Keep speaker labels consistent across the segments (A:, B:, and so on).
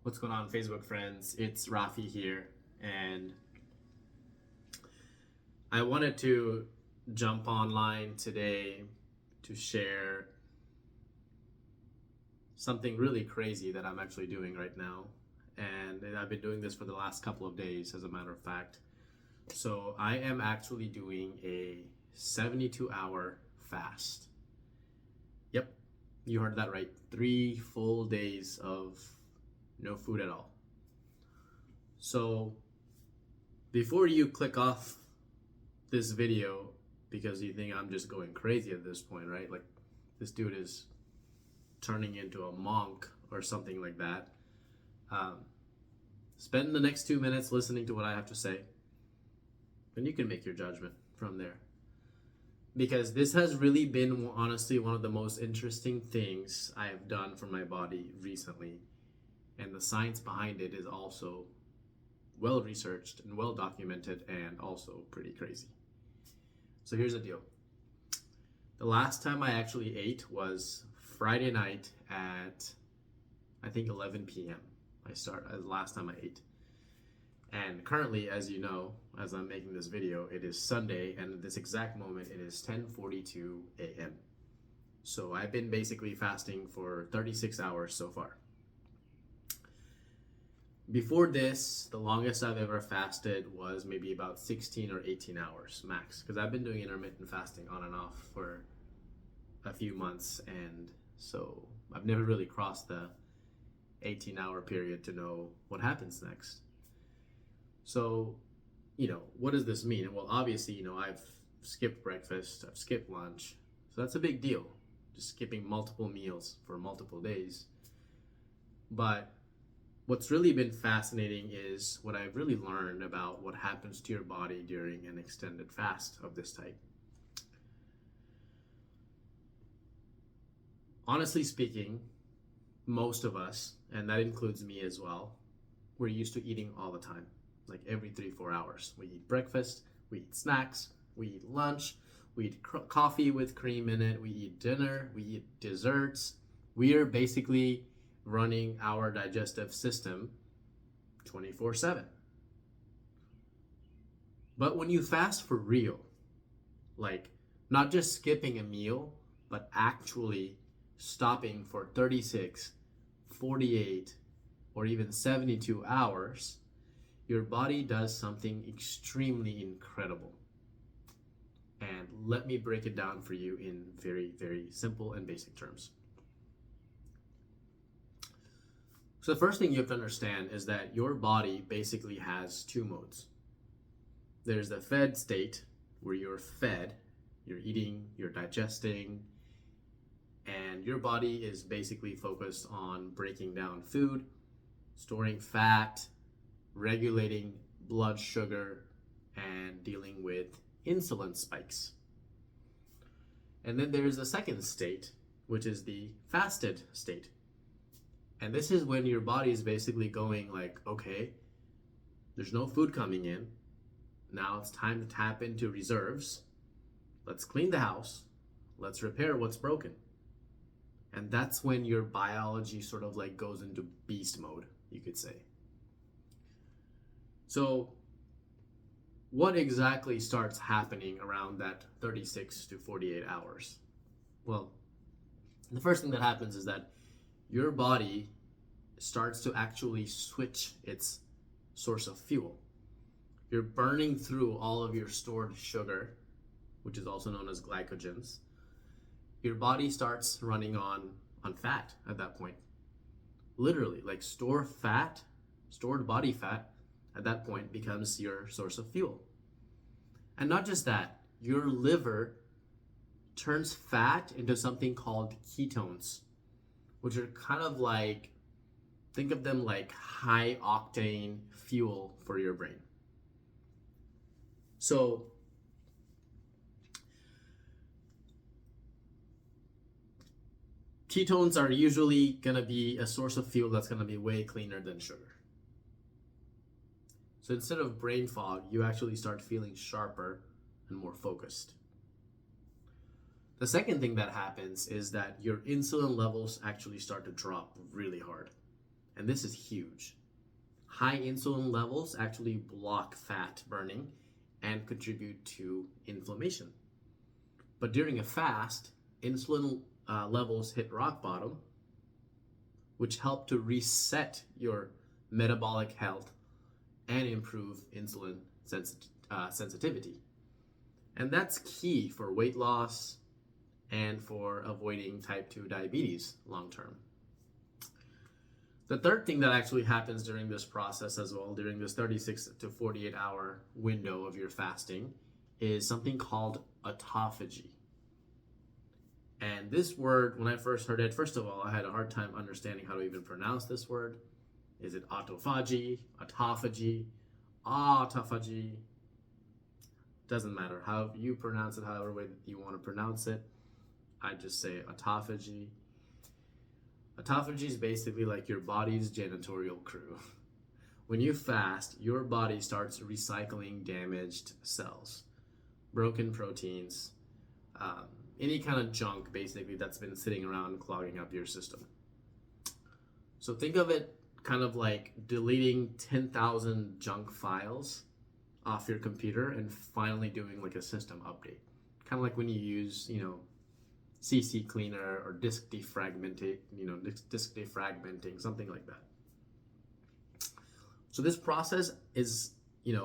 A: What's going on, Facebook friends? It's Rafi here, and I wanted to jump online today to share something really crazy that I'm actually doing right now. And I've been doing this for the last couple of days, as a matter of fact. So I am actually doing a 72-hour fast. Yep, you heard that right. 3 full days of no food at all. So before you click off this video because you think I'm just going crazy at this point, right? Like this dude is turning into a monk or something like that. Spend the next 2 minutes listening to what I have to say, and you can make your judgment from there. Because this has really been, honestly, one of the most interesting things I have done for my body recently. And the science behind it is also well researched and well documented and also pretty crazy. So here's the deal. The last time I actually ate was Friday night at, I think, 11 p.m. Last time I ate. And currently, as you know, as I'm making this video, it is Sunday, and at this exact moment, it is 10:42 a.m. So I've been basically fasting for 36 hours so far. Before this, the longest I've ever fasted was maybe about 16 or 18 hours max, because I've been doing intermittent fasting on and off for a few months, and so I've never really crossed the 18-hour period to know what happens next. So, what does this mean? Well, obviously, I've skipped breakfast, I've skipped lunch, so that's a big deal, just skipping multiple meals for multiple days. But what's really been fascinating is what I've really learned about what happens to your body during an extended fast of this type. Honestly speaking, most of us, and that includes me as well, we're used to eating all the time, like every 3-4 hours. We eat breakfast, we eat snacks, we eat lunch, we eat coffee with cream in it, we eat dinner, we eat desserts. We are basically running our digestive system 24/7. But when you fast for real, like not just skipping a meal, but actually stopping for 36, 48, or even 72 hours, your body does something extremely incredible. And let me break it down for you in very, very simple and basic terms. So the first thing you have to understand is that your body basically has 2 modes. There's the fed state, where you're fed, you're eating, you're digesting, and your body is basically focused on breaking down food, storing fat, regulating blood sugar, and dealing with insulin spikes. And then there's the second state, which is the fasted state. And this is when your body is basically going like, okay, there's no food coming in. Now it's time to tap into reserves. Let's clean the house. Let's repair what's broken. And that's when your biology sort of like goes into beast mode, you could say. So what exactly starts happening around that 36 to 48 hours? Well, the first thing that happens is that your body starts to actually switch its source of fuel. You're burning through all of your stored sugar, which is also known as glycogens. Your body starts running on fat at that point. Literally, like stored body fat at that point becomes your source of fuel. And not just that, your liver turns fat into something called ketones, which are kind of like, think of them like high octane fuel for your brain. So ketones are usually going to be a source of fuel that's going to be way cleaner than sugar. So instead of brain fog, you actually start feeling sharper and more focused. The second thing that happens is that your insulin levels actually start to drop really hard. And this is huge. High insulin levels actually block fat burning and contribute to inflammation. But during a fast, insulin levels hit rock bottom, which help to reset your metabolic health and improve insulin sensitivity. And that's key for weight loss and for avoiding type 2 diabetes long term. The third thing that actually happens during this process as well, during this 36 to 48 hour window of your fasting, is something called autophagy. And this word, when I first heard it, first of all, I had a hard time understanding how to even pronounce this word. Is it autophagy, autophagy, autophagy? Doesn't matter how you pronounce it, however way you want to pronounce it. I just say autophagy. Autophagy is basically like your body's janitorial crew. When you fast, your body starts recycling damaged cells, broken proteins, any kind of junk basically that's been sitting around clogging up your system. So think of it kind of like deleting 10,000 junk files off your computer and finally doing like a system update. Kind of like when you use, CC cleaner or disk defragmenting, something like that. So this process is, it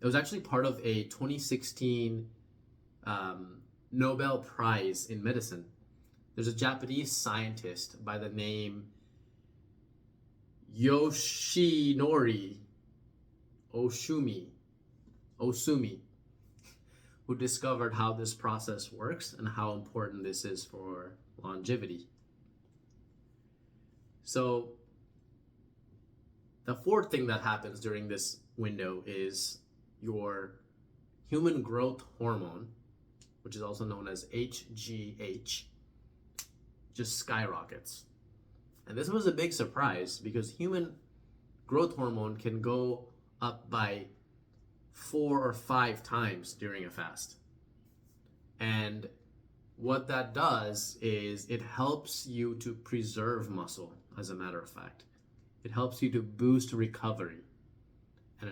A: was actually part of a 2016 Nobel Prize in medicine. There's a Japanese scientist by the name Yoshinori Osumi, who discovered how this process works and how important this is for longevity. So the fourth thing that happens during this window is your human growth hormone, which is also known as HGH, just skyrockets. And this was a big surprise because human growth hormone can go up by 4 or 5 times during a fast. And what that does is it helps you to preserve muscle, as a matter of fact. It helps you to boost recovery. And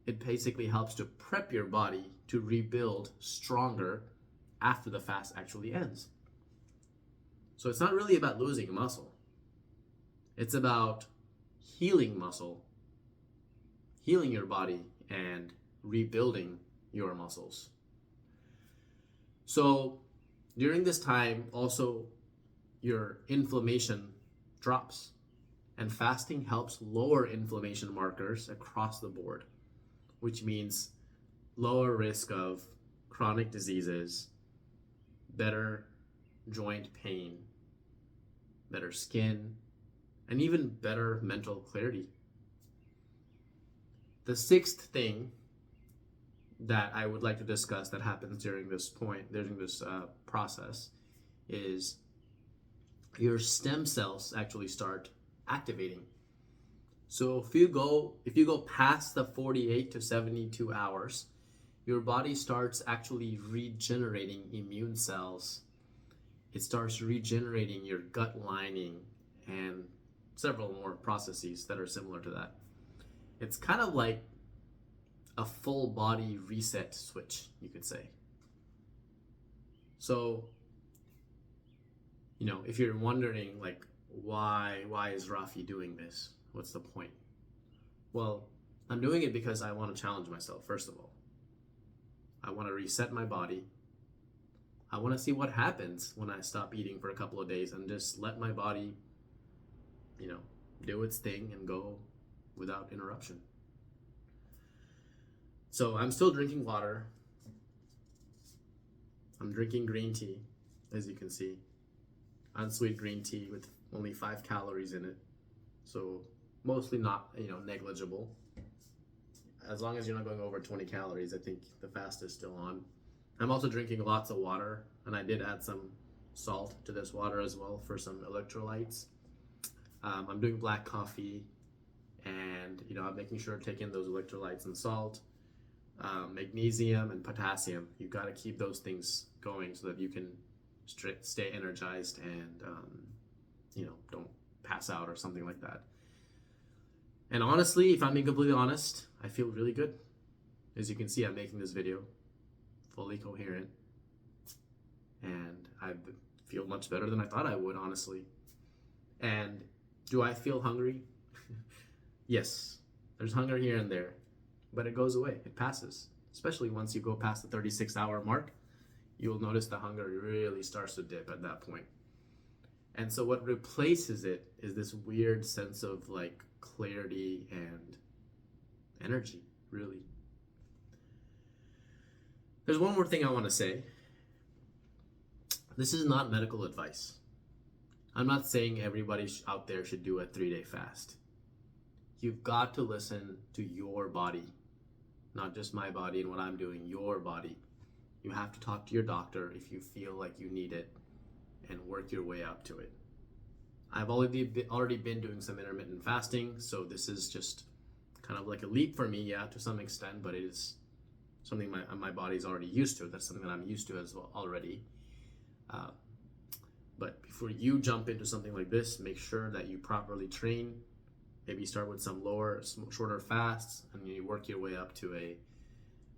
A: it basically helps to prep your body to rebuild stronger after the fast actually ends. So it's not really about losing muscle. It's about healing muscle, healing your body, and rebuilding your muscles. So during this time, also your inflammation drops, and fasting helps lower inflammation markers across the board, which means lower risk of chronic diseases, better joint pain, better skin, and even better mental clarity. The sixth thing that I would like to discuss that happens during this process is your stem cells actually start activating. So if you go past the 48 to 72 hours, your body starts actually regenerating immune cells. It starts regenerating your gut lining and several more processes that are similar to that. It's kind of like a full body reset switch, you could say. So, if you're wondering like why is Rafi doing this? What's the point? Well, I'm doing it because I want to challenge myself, first of all. I want to reset my body. I want to see what happens when I stop eating for a couple of days and just let my body, do its thing and go without interruption. So I'm still drinking water. I'm drinking green tea, as you can see. Unsweet green tea with only 5 calories in it. So mostly not, negligible. As long as you're not going over 20 calories, I think the fast is still on. I'm also drinking lots of water, and I did add some salt to this water as well for some electrolytes. I'm doing black coffee, and I'm making sure to take in those electrolytes and salt, magnesium and potassium. You've got to keep those things going so that you can stay energized and don't pass out or something like that. And honestly, if I'm being completely honest, I feel really good. As you can see, I'm making this video fully coherent, and I feel much better than I thought I would, honestly. And do I feel hungry? Yes, there's hunger here and there, but it goes away, it passes. Especially once you go past the 36-hour mark, you'll notice the hunger really starts to dip at that point. And so what replaces it is this weird sense of like clarity and energy, really. There's one more thing I want to say. This is not medical advice. I'm not saying everybody out there should do a 3-day fast. You've got to listen to your body, not just my body and what I'm doing, your body. You have to talk to your doctor if you feel like you need it and work your way up to it. I've already been doing some intermittent fasting, so this is just kind of like a leap for me, yeah, to some extent, but it is something my body's already used to. That's something that I'm used to as well already. But before you jump into something like this, make sure that you properly train. Maybe start with some shorter fasts, and you work your way up to a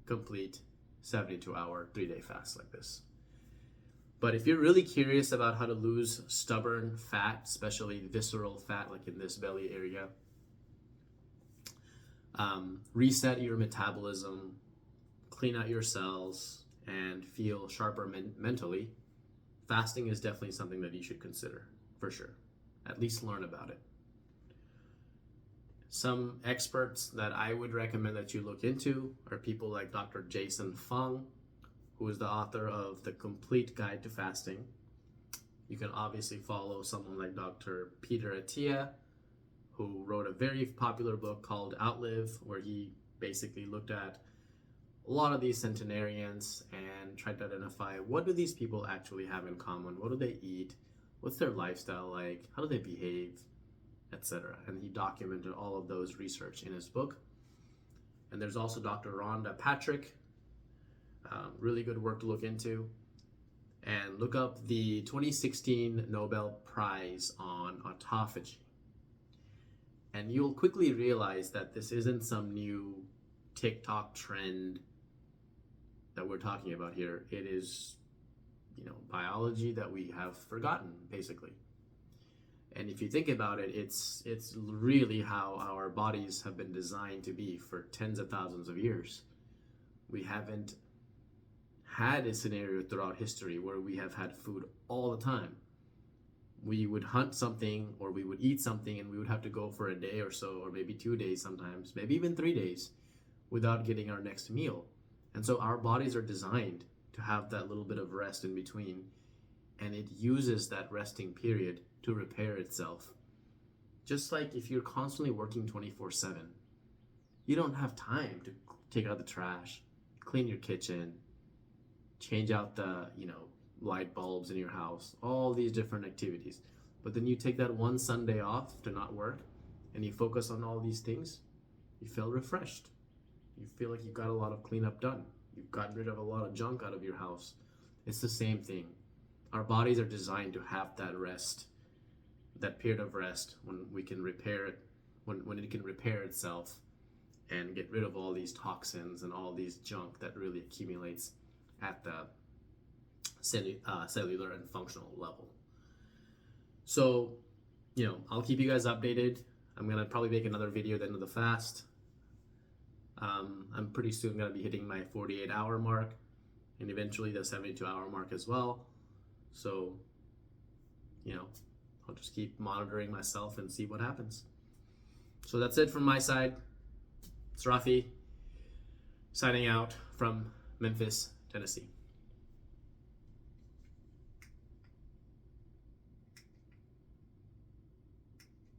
A: complete 72-hour 3-day fast like this. But if you're really curious about how to lose stubborn fat, especially visceral fat like in this belly area, reset your metabolism, clean out your cells, and feel sharper mentally, fasting is definitely something that you should consider, for sure. At least learn about it. Some experts that I would recommend that you look into are people like Dr. Jason Fung, who is the author of The Complete Guide to Fasting. You can obviously follow someone like Dr. Peter Attia, who wrote a very popular book called Outlive, where he basically looked at a lot of these centenarians and tried to identify what do these people actually have in common, what do they eat, what's their lifestyle like, how do they behave, etc. And he documented all of those research in his book. And there's also Dr. Rhonda Patrick, really good work to look into. And look up the 2016 Nobel Prize on autophagy. And you'll quickly realize that this isn't some new TikTok trend that we're talking about here. It is, biology that we have forgotten, basically. And if you think about it, it's really how our bodies have been designed to be for tens of thousands of years. We haven't had a scenario throughout history where we have had food all the time. We would hunt something or we would eat something and we would have to go for a day or so, or maybe 2 days sometimes, maybe even 3 days without getting our next meal. And so our bodies are designed to have that little bit of rest in between, and it uses that resting period to repair itself. Just like if you're constantly working 24/7, you don't have time to take out the trash, clean your kitchen, change out the, light bulbs in your house, all these different activities. But then you take that one Sunday off to not work and you focus on all these things, you feel refreshed. You feel like you got a lot of cleanup done. You've gotten rid of a lot of junk out of your house. It's the same thing. Our bodies are designed to have that rest, that period of rest when we can repair it, when it can repair itself and get rid of all these toxins and all these junk that really accumulates at the cellular and functional level. So, I'll keep you guys updated. I'm gonna probably make another video at the end of the fast. I'm pretty soon gonna be hitting my 48-hour mark and eventually the 72-hour mark as well. So, I'll just keep monitoring myself and see what happens. So that's it from my side. It's Rafi signing out from Memphis, Tennessee.